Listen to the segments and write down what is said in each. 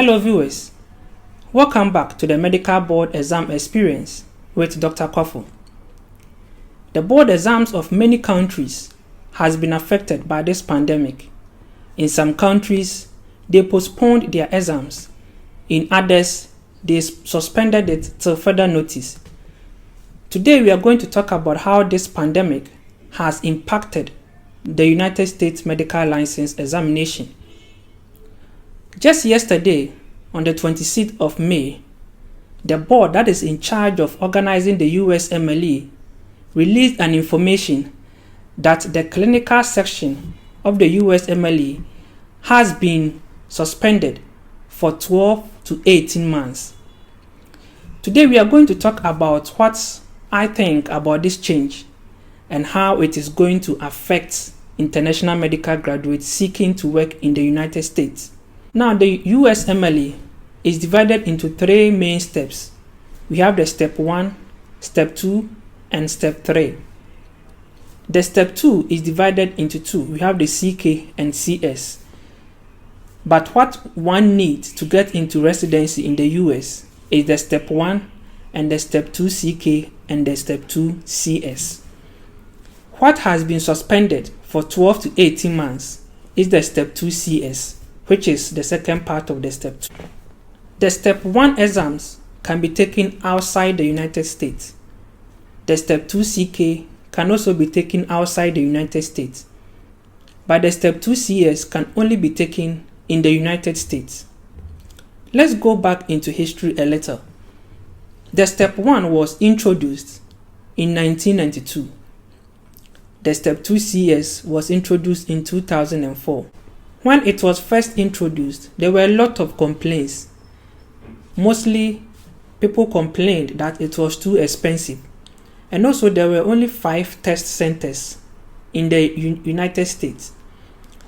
Hello viewers, welcome back to the Medical Board Exam Experience with Dr. Kwafo. The board exams of many countries has been affected by this pandemic. In some countries, they postponed their exams. In others, they suspended it till further notice. Today we are going to talk about how this pandemic has impacted the United States medical license examination. Just yesterday, on the 26th of May, the board that is in charge of organizing the USMLE released an information that the clinical section of the USMLE has been suspended for 12 to 18 months. Today we are going to talk about what I think about this change and how it is going to affect international medical graduates seeking to work in the United States. Now, the USMLE is divided into three main steps. We have the Step 1, Step 2, and Step 3. The Step 2 is divided into two. We have the CK and CS. But what one needs to get into residency in the US is the Step 1 and the Step 2 CK and the Step 2 CS. What has been suspended for 12 to 18 months is the Step 2 CS, which is the second part of the Step 2. The Step 1 exams can be taken outside the United States. The Step 2 CK can also be taken outside the United States. But the Step 2 CS can only be taken in the United States. Let's go back into history a little. The Step 1 was introduced in 1992. The Step 2 CS was introduced in 2004. When it was first introduced, there were a lot of complaints. Mostly, people complained that it was too expensive. And also, there were only 5 test centers in the United States.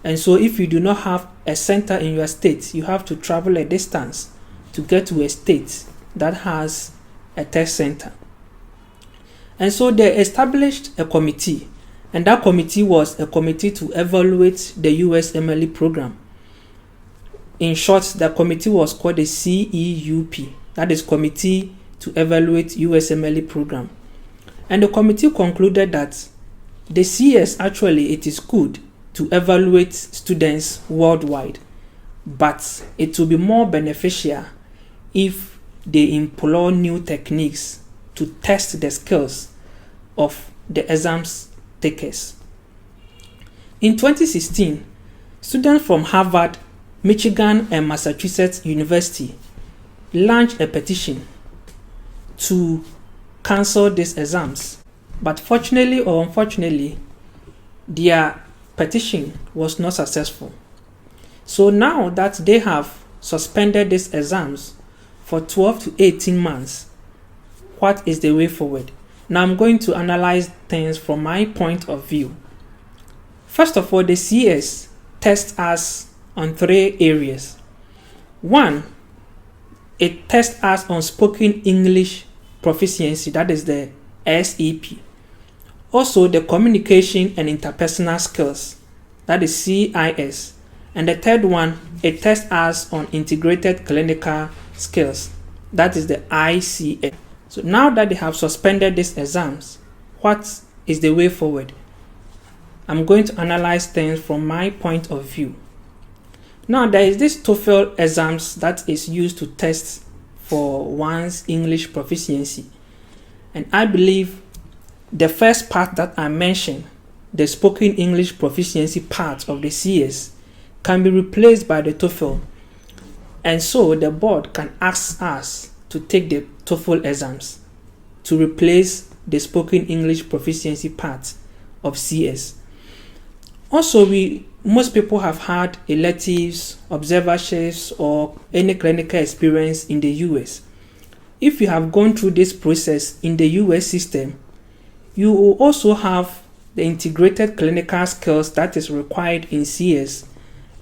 And so, if you do not have a center in your state, you have to travel a distance to get to a state that has a test center. And so, they established a committee. And that committee was a committee to evaluate the USMLE program. In short, the committee was called the CEUP, that is Committee to Evaluate USMLE Program. And the committee concluded that the CS actually it is good to evaluate students worldwide, but it will be more beneficial if they employ new techniques to test the skills of the exams takers. In 2016, students from Harvard, Michigan, and Massachusetts University launched a petition to cancel these exams. But fortunately or unfortunately, their petition was not successful. So now that they have suspended these exams for 12 to 18 months, what is the way forward? Now I'm going to analyze things from my point of view. First of all, the CS tests us on 3 areas. 1, it tests us on spoken English proficiency, that is the SEP. Also, the communication and interpersonal skills, that is CIS. And the third one, it tests us on integrated clinical skills, that is the ICS. So now that they have suspended these exams, what is the way forward? I'm going to analyze things from my point of view. Now there is this TOEFL exams that is used to test for one's English proficiency. And I believe the first part that I mentioned, the spoken English proficiency part of the CS, can be replaced by the TOEFL. And so the board can ask us to take the TOEFL exams to replace the spoken English proficiency part of CS. Also, most people have had electives, observerships, or any clinical experience in the US. If you have gone through this process in the US system, you will also have the integrated clinical skills that is required in CS,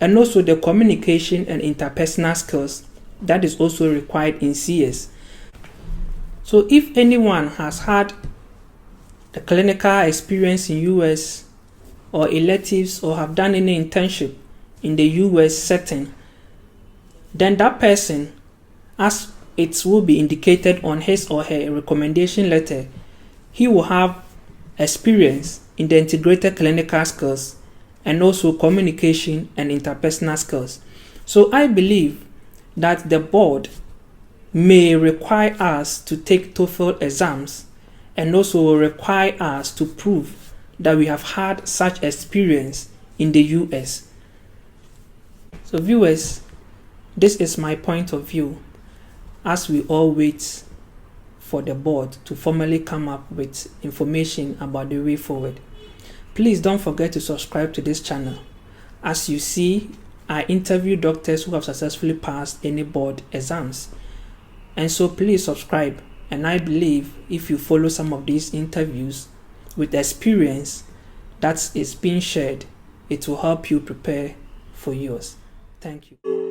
and also the communication and interpersonal skills that is also required in CS. So if anyone has had a clinical experience in US or electives or have done any internship in the US setting, then that person, as it will be indicated on his or her recommendation letter, he will have experience in the integrated clinical skills and also communication and interpersonal skills. So I believe that the board may require us to take TOEFL exams and also require us to prove that we have had such experience in the US. So viewers, this is my point of view as we all wait for the board to formally come up with information about the way forward. Please don't forget to subscribe to this channel. As you see, I interview doctors who have successfully passed any board exams. And so please subscribe. And I believe if you follow some of these interviews with experience that is being shared, it will help you prepare for yours. Thank you.